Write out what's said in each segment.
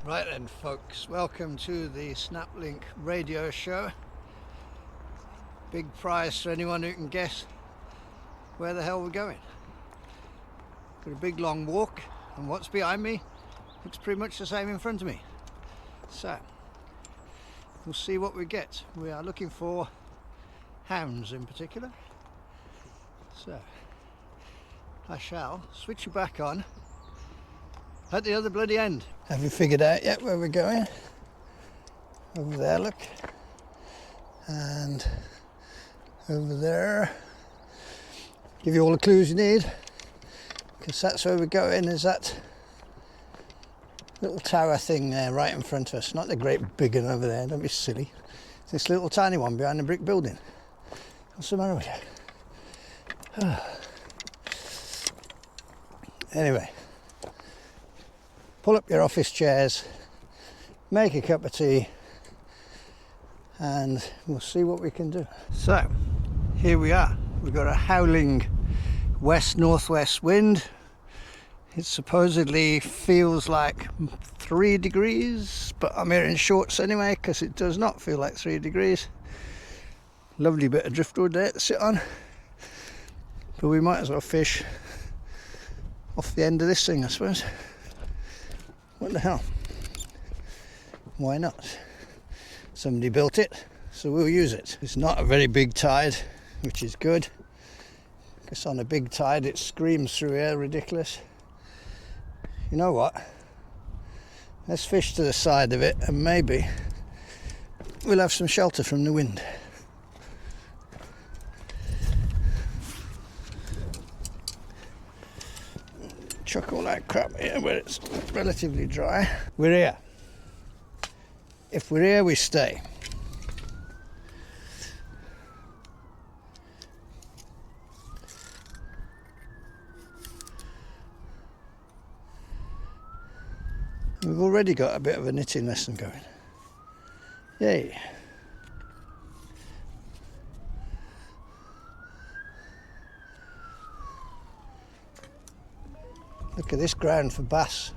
Right then folks, welcome to the Snaplink radio show. Big prize for anyone who can guess where the hell we're going. Got a big long walk, and what's behind me looks pretty much the same in front of me. So, we'll see what we get. We are looking for hounds in particular. So, I shall switch you back on at the other bloody end. Have you figured out yet where we're going? Over there, look. And over there. Give you all the clues you need, because that's where we're going, is that little tower thing there right in front of us. Not the great big one over there, don't be silly. It's this little tiny one behind the brick building. What's the matter with you? Anyway, pull up your office chairs, make a cup of tea, and we'll see what we can do. So, here we are. We've got a howling west-northwest wind. It supposedly feels like 3 degrees, but I'm here in shorts anyway, because it does not feel like 3 degrees. Lovely bit of driftwood there to sit on. But we might as well fish off the end of this thing, I suppose. What the hell? Why not? Somebody built it, so we'll use it. It's not a very big tide, which is good, because on a big tide it screams through here ridiculous. You know what? Let's fish to the side of it, and maybe we'll have some shelter from the wind. Chuck all that crap here where it's relatively dry. We're here. If we're here, we stay. We've already got a bit of a knitting lesson going. Yay. Look at this ground for bass.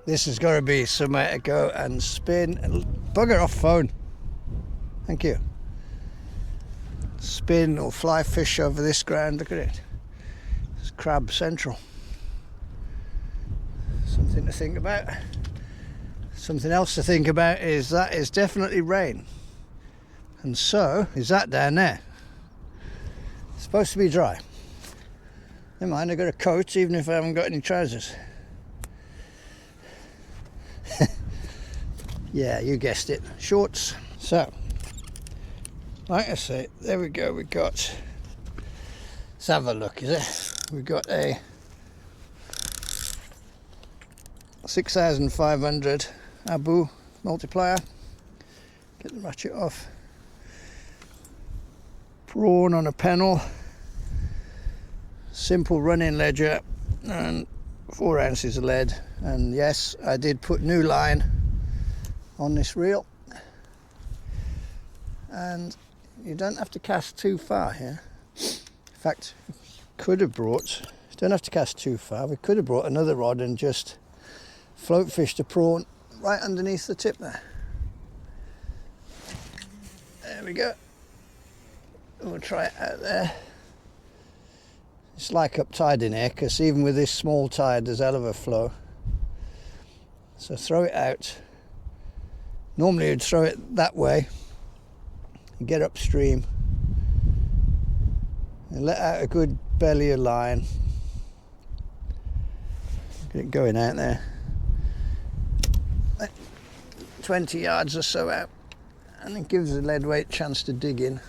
This has got to be somewhere to go and spin. Bugger off phone. Thank you. Spin or fly fish over this ground. Look at it. It's crab central. Something to think about. Something else to think about is that is definitely rain. And so is that down there. It's supposed to be dry. Never mind, I've got a coat even if I haven't got any trousers. Yeah, you guessed it. Shorts. So, like I say, there we go. We've got, let's have a look, is it? We've got a 6,500 Abu multiplier. Get the ratchet off. Prawn on a pennel. Simple running ledger and 4 ounces of lead. And yes, I did put new line on this reel. And you don't have to cast too far here. In fact, could have brought, you don't have to cast too far. We could have brought another rod and just float fished a prawn right underneath the tip there. There we go. We'll try it out there. It's like up tide in here, because even with this small tide there's a hell of a flow. So throw it out. Normally you'd throw it that way and get upstream and let out a good belly of line. Get it going out there. 20 yards or so out, and it gives the lead weight a chance to dig in.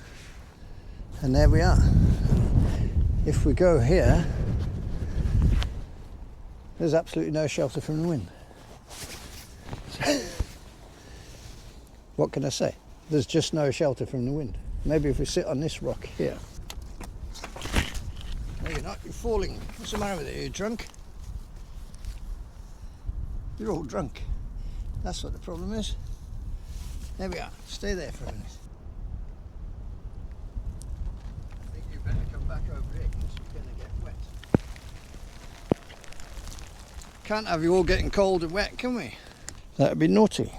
And there we are. If we go here, there's absolutely no shelter from the wind. What can I say? There's just no shelter from the wind. Maybe if we sit on this rock here. No, you're not. You're falling. What's the matter with you? Are you drunk? You're all drunk. That's what the problem is. There we are. Stay there for a minute. I think you better come back over here because you're going to get wet. Can't have you all getting cold and wet, can we? That'd be naughty.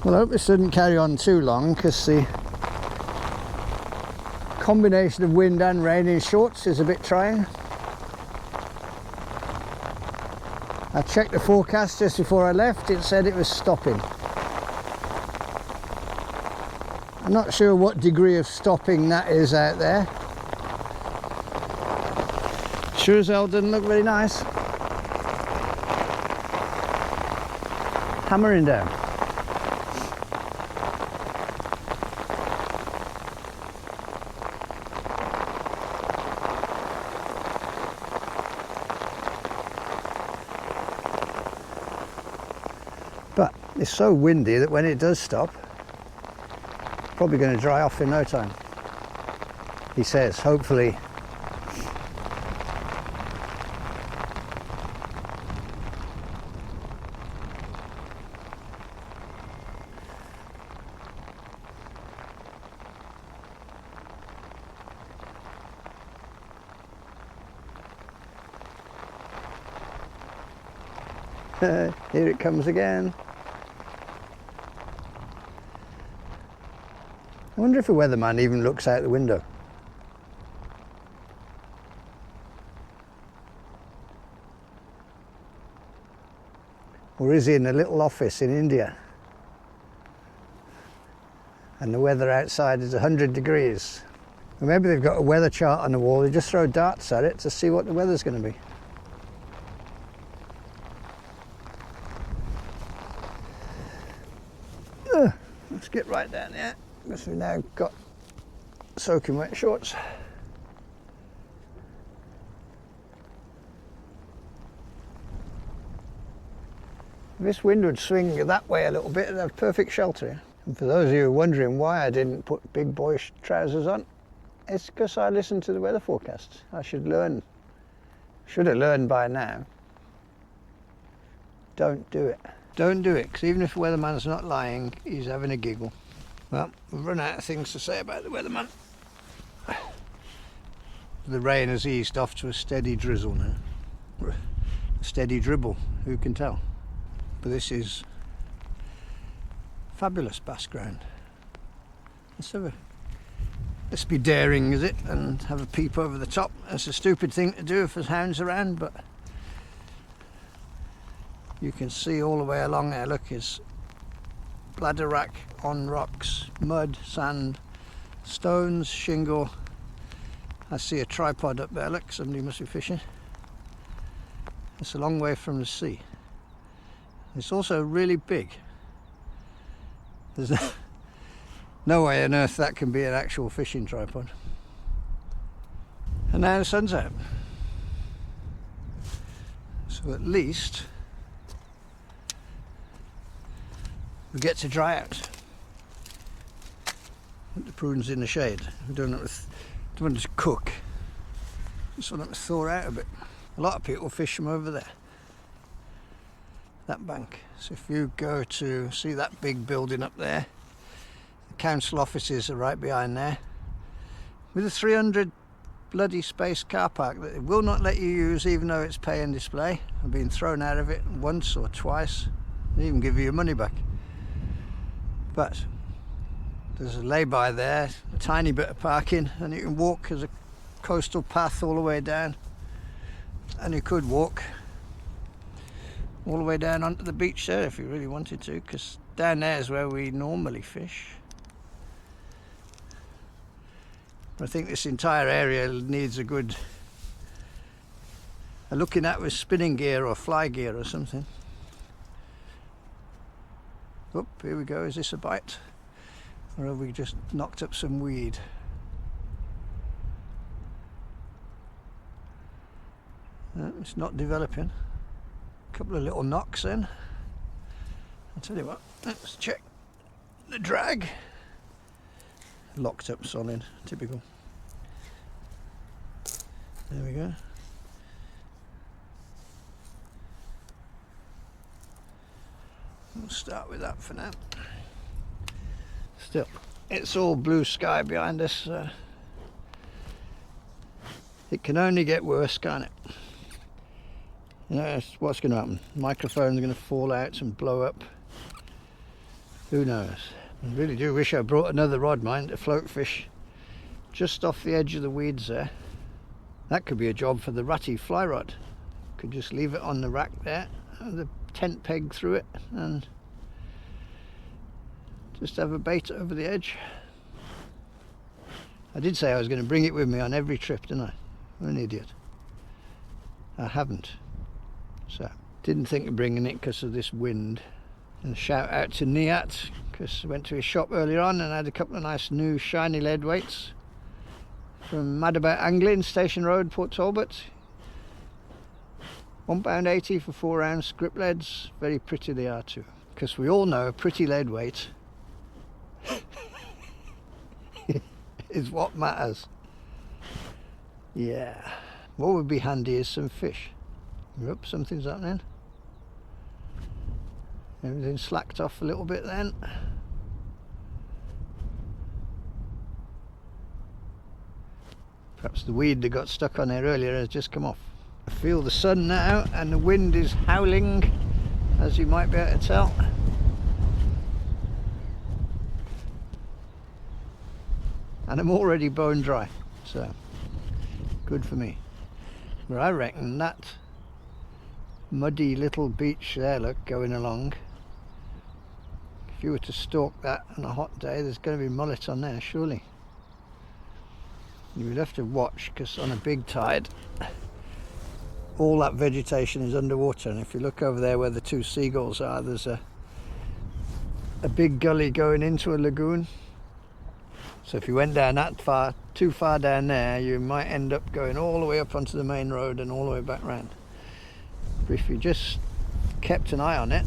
Well, I hope this doesn't carry on too long, because the combination of wind and rain in shorts is a bit trying. I checked the forecast just before I left, it said it was stopping. I'm not sure what degree of stopping that is out there. Sure as hell doesn't look very nice. Hammering down. But it's so windy that when it does stop, it's probably going to dry off in no time. He says, hopefully. Here it comes again. I wonder if a weatherman even looks out the window. Or is he in a little office in India and the weather outside is 100 degrees? Or maybe they've got a weather chart on the wall, they just throw darts at it to see what the weather's going to be. Let's get right down there, because we've now got soaking wet shorts. If this wind would swing that way a little bit, it'd have perfect shelter here. And for those of you who are wondering why I didn't put big boyish trousers on, it's because I listened to the weather forecast. I should have learned by now. Don't do it. Don't do it, because even if the weatherman's not lying, he's having a giggle. Well, we've run out of things to say about the weatherman. The rain has eased off to a steady drizzle now. A steady dribble, who can tell? But this is fabulous bass ground. Let's be daring, is it, and have a peep over the top. It's a stupid thing to do if there's hounds around, but you can see all the way along there, look, is bladder rack on rocks, mud, sand, stones, shingle. I see a tripod up there, look, somebody must be fishing. It's a long way from the sea. It's also really big. There's no way on earth that can be an actual fishing tripod. And now the sun's out. So at least we get to dry out. Put the prunes in the shade. We don't want to cook. Just want them to thaw out a bit. A lot of people fish them over there. That bank. So if you go to see that big building up there, the council offices are right behind there, with a 300 bloody space car park that it will not let you use even though it's pay and display. I've been thrown out of it once or twice. They even give you your money back. But there's a lay-by there, a tiny bit of parking, and you can walk as a coastal path all the way down. And you could walk all the way down onto the beach there if you really wanted to, because down there is where we normally fish. I think this entire area needs a looking at with spinning gear or fly gear or something. Oh, here we go. Is this a bite? Or have we just knocked up some weed? No, it's not developing. A couple of little knocks then. I'll tell you what, let's check the drag. Locked up solid, typical. There we go. We'll start with that for now. Still, it's all blue sky behind us, so it can only get worse, can't it? You know, what's going to happen? Microphone's going to fall out and blow up. Who knows? I really do wish I brought another rod, mind, to float fish just off the edge of the weeds there. That could be a job for the ratty fly rod. Could just leave it on the rack there, and the tent peg through it, and just have a bait over the edge. I did say I was going to bring it with me on every trip, didn't I? I'm an idiot. I haven't. So, didn't think of bringing it because of this wind. And shout out to Neath, because I went to his shop earlier on and had a couple of nice new shiny lead weights from Mad About Angling, Station Road, Port Talbot. £1.80 for 4 ounce grip leads. Very pretty they are too. Because we all know a pretty lead weight is what matters. Yeah. What would be handy is some fish. Yep, something's happening. Everything slacked off a little bit then. Perhaps the weed that got stuck on there earlier has just come off. I feel the sun now and the wind is howling, as you might be able to tell. And I'm already bone dry, so good for me. But I reckon that muddy little beach there, look, going along, if you were to stalk that on a hot day, there's going to be mullet on there, surely. You would have to watch, because on a big tide all that vegetation is underwater, and if you look over there where the two seagulls are, there's a big gully going into a lagoon. So if you went down that far, too far down there, you might end up going all the way up onto the main road and all the way back round. But if you just kept an eye on it,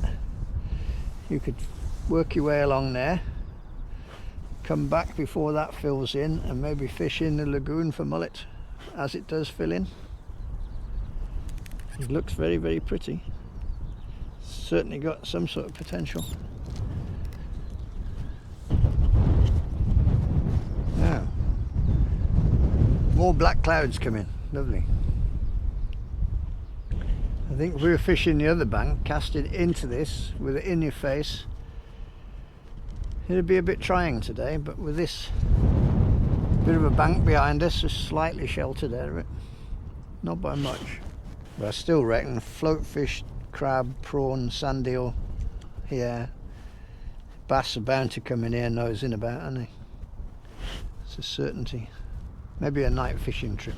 you could work your way along there, come back before that fills in, and maybe fish in the lagoon for mullet as it does fill in. It looks very, very pretty. Certainly got some sort of potential. Now, more black clouds come in. Lovely. I think if we were fishing the other bank, cast it into this with it in your face, it'd be a bit trying today, but with this bit of a bank behind us, just slightly sheltered out of it. Not by much. But I still reckon float fish, crab, prawn, sand eel here. Bass are bound to come in here nosing about, aren't they? It's a certainty. Maybe a night fishing trip.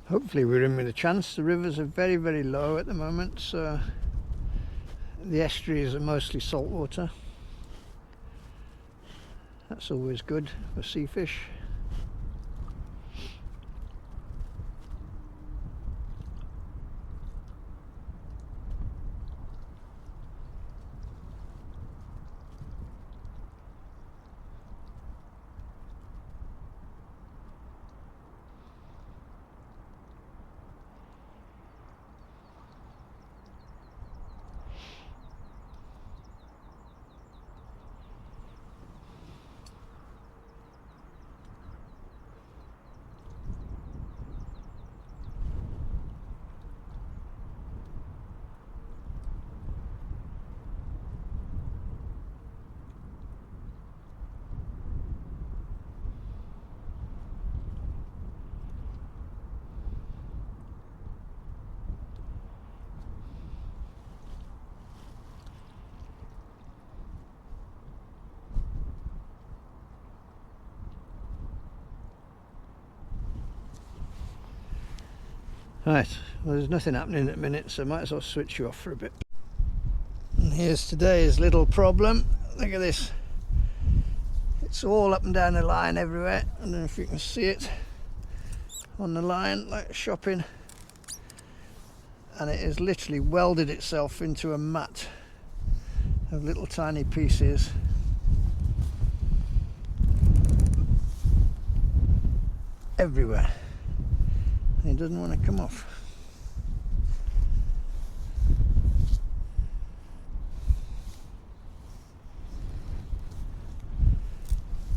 Hopefully we're in with a chance. The rivers are very, very low at the moment, so the estuaries are mostly salt water. That's always good for sea fish. Right, well there's nothing happening at the minute, so I might as well switch you off for a bit. And here's today's little problem. Look at this. It's all up and down the line everywhere. I don't know if you can see it on the line, like shopping. And it has literally welded itself into a mat of little tiny pieces. Everywhere. And it doesn't want to come off.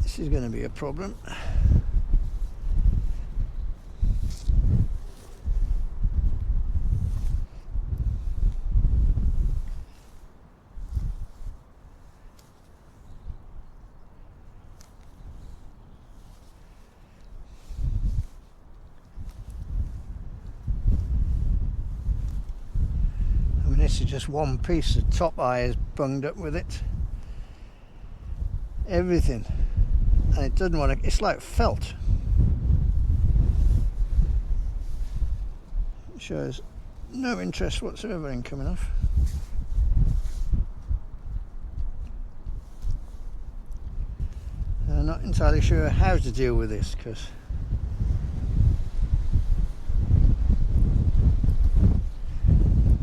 This is going to be a problem. This is just one piece. The top eye is bunged up with it. Everything. And it doesn't want to, it's like felt. It shows no interest whatsoever in coming off. And I'm not entirely sure how to deal with this, because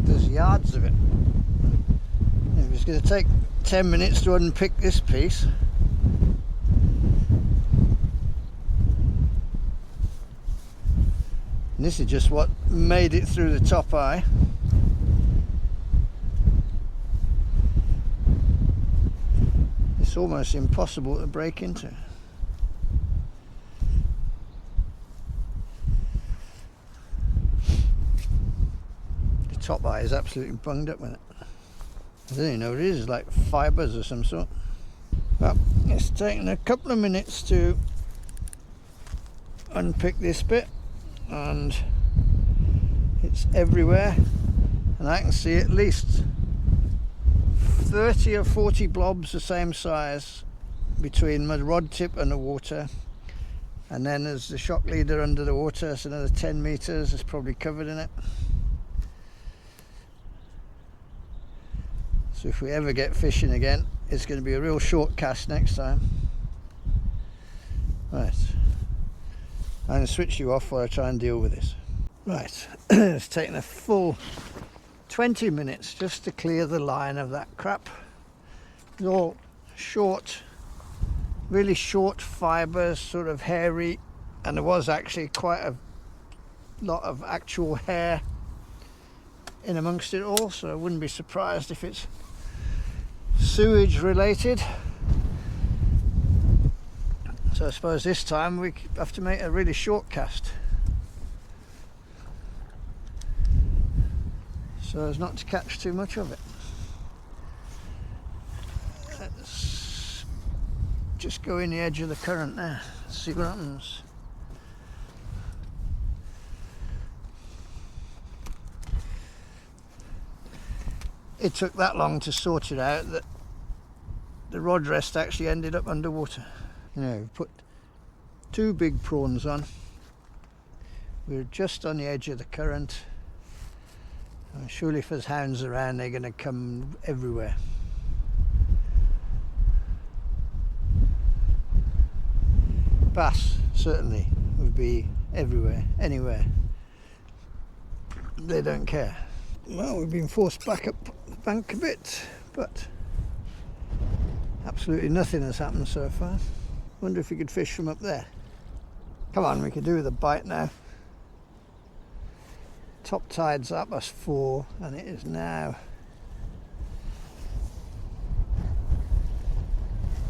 there's yards of it. If it's going to take 10 minutes to unpick this piece, and this is just what made it through the top eye. It's almost impossible to break into. Top eye is absolutely bunged up with it. I don't even know what it is. It's like fibres or some sort. Well, it's taken a couple of minutes to unpick this bit, and it's everywhere, and I can see at least 30 or 40 blobs the same size between my rod tip and the water, and then there's the shock leader under the water. It's another 10 meters. It's probably covered in it. So if we ever get fishing again, it's going to be a real short cast next time. Right, I'm going to switch you off while I try and deal with this. Right, it's taken a full 20 minutes just to clear the line of that crap. It's all short, really short fibres, sort of hairy, and there was actually quite a lot of actual hair in amongst it all, so I wouldn't be surprised if it's sewage related. So I suppose this time we have to make a really short cast so as not to catch too much of it. Let's just go in the edge of the current there, see what happens. It took that long to sort it out that the rod rest actually ended up underwater. You know, put two big prawns on. We're just on the edge of the current. Surely if there's hounds around, they're going to come everywhere. Bass certainly would be everywhere, anywhere. They don't care. Well, we've been forced back up the bank a bit, but absolutely nothing has happened so far. Wonder if we could fish from up there. Come on, we could do with a bite now. Top tide's up us 4, and it is now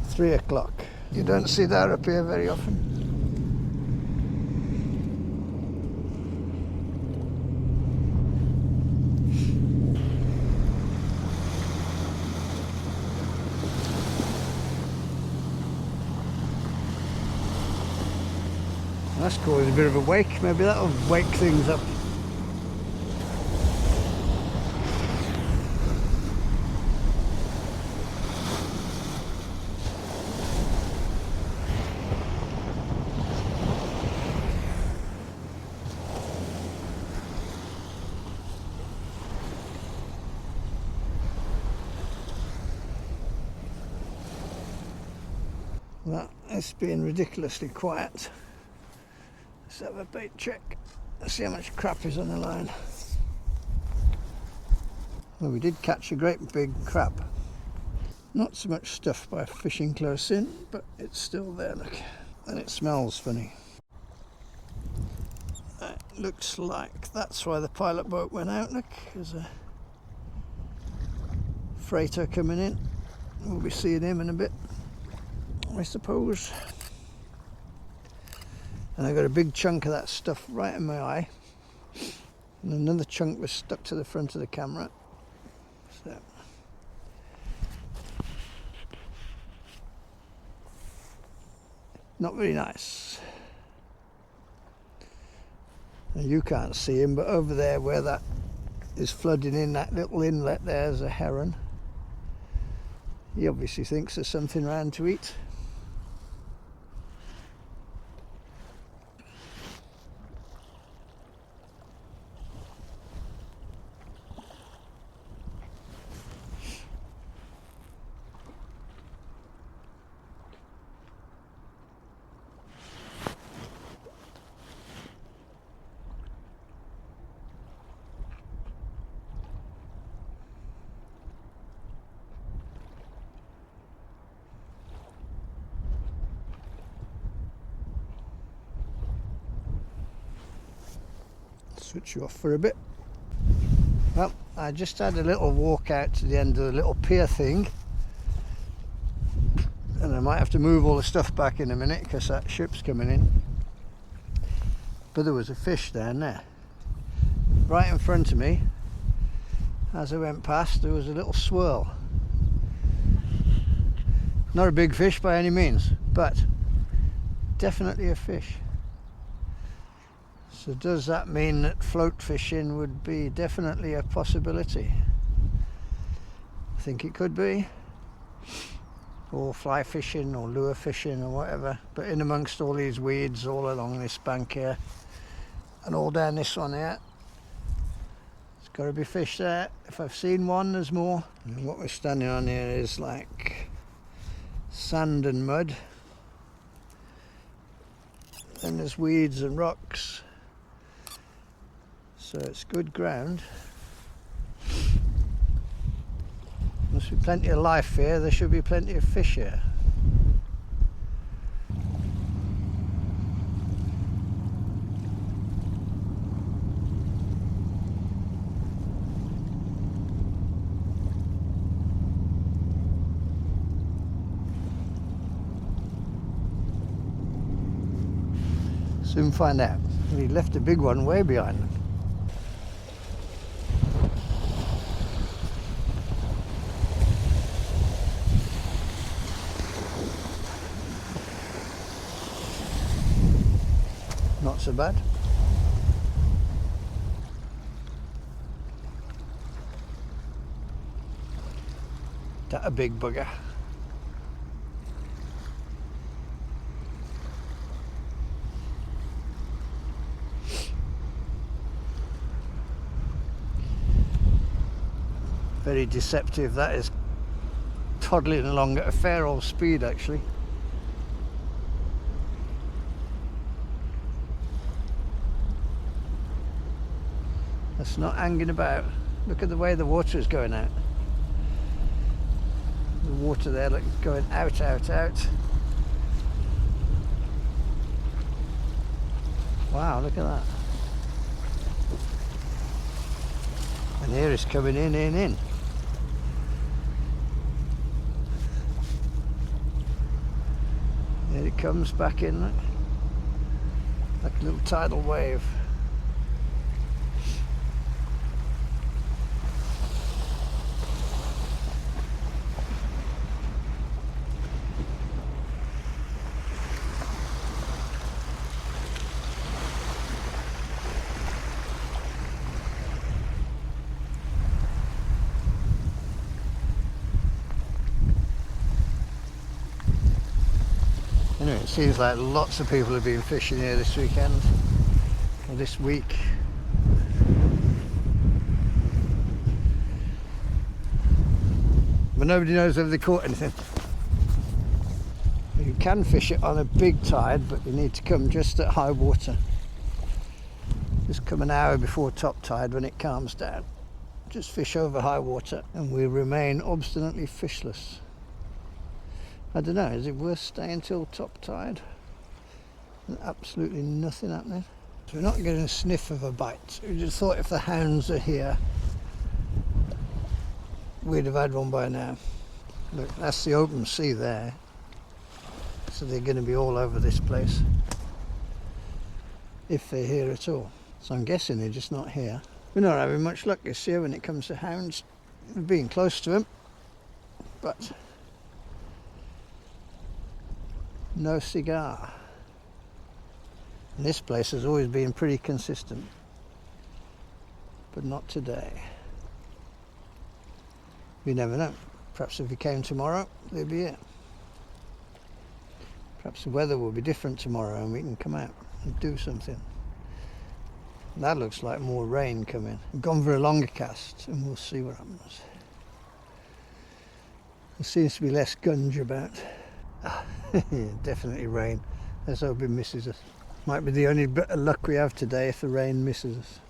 3 o'clock. You don't see that up here very often. That's caused a bit of a wake. Maybe that'll wake things up. Well, it's being ridiculously quiet. Let's have a bait check. Let's see how much crap is on the line. Well, we did catch a great big crab. Not so much stuff by fishing close in, but it's still there, look. And it smells funny. It looks like that's why the pilot boat went out, look. There's a freighter coming in. We'll be seeing him in a bit, I suppose. And I got a big chunk of that stuff right in my eye. And another chunk was stuck to the front of the camera. So. Not very nice. And you can't see him, but over there where that is flooding in, that little inlet, there's a heron. He obviously thinks there's something around to eat. Switch you off for a bit. Well, I just had a little walk out to the end of the little pier thing, and I might have to move all the stuff back in a minute because that ship's coming in. But there was a fish down there right in front of me. As I went past, there was a little swirl. Not a big fish by any means, but definitely a fish. So does that mean that float fishing would be definitely a possibility? I think it could be. Or fly fishing or lure fishing or whatever. But in amongst all these weeds all along this bank here and all down this one here, there's got to be fish there. If I've seen one, there's more. And what we're standing on here is like sand and mud. Then there's weeds and rocks. So it's good ground. Must be plenty of life here. There should be plenty of fish here. Soon find out. He left a big one way behind them. Not so bad. That a big bugger. Very deceptive. That is toddling along at a fair old speed actually. It's not hanging about. Look at the way the water is going out. The water there, look, going out, out, out. Wow, look at that. And here it's coming in, in. Here it comes back in, look. Like a little tidal wave. Anyway, it seems like lots of people have been fishing here this weekend, or this week. But nobody knows whether they caught anything. You can fish it on a big tide, but you need to come just at high water. Just come an hour before top tide when it calms down. Just fish over high water and we remain obstinately fishless. I don't know, is it worth staying till top tide? There's absolutely nothing happening. So we're not getting a sniff of a bite. We just thought if the hounds are here, we'd have had one by now. Look, that's the open sea there. So they're going to be all over this place. If they're here at all. So I'm guessing they're just not here. We're not having much luck this year when it comes to hounds. We're being close to them. But no cigar. And this place has always been pretty consistent. But not today. You never know. Perhaps if he came tomorrow, they'd be here. Perhaps the weather will be different tomorrow and we can come out and do something. That looks like more rain coming. I've gone for a longer cast and we'll see what happens. There seems to be less gunge about. Yeah, definitely rain. Let's hope it misses us. Might be the only bit of luck we have today if the rain misses us.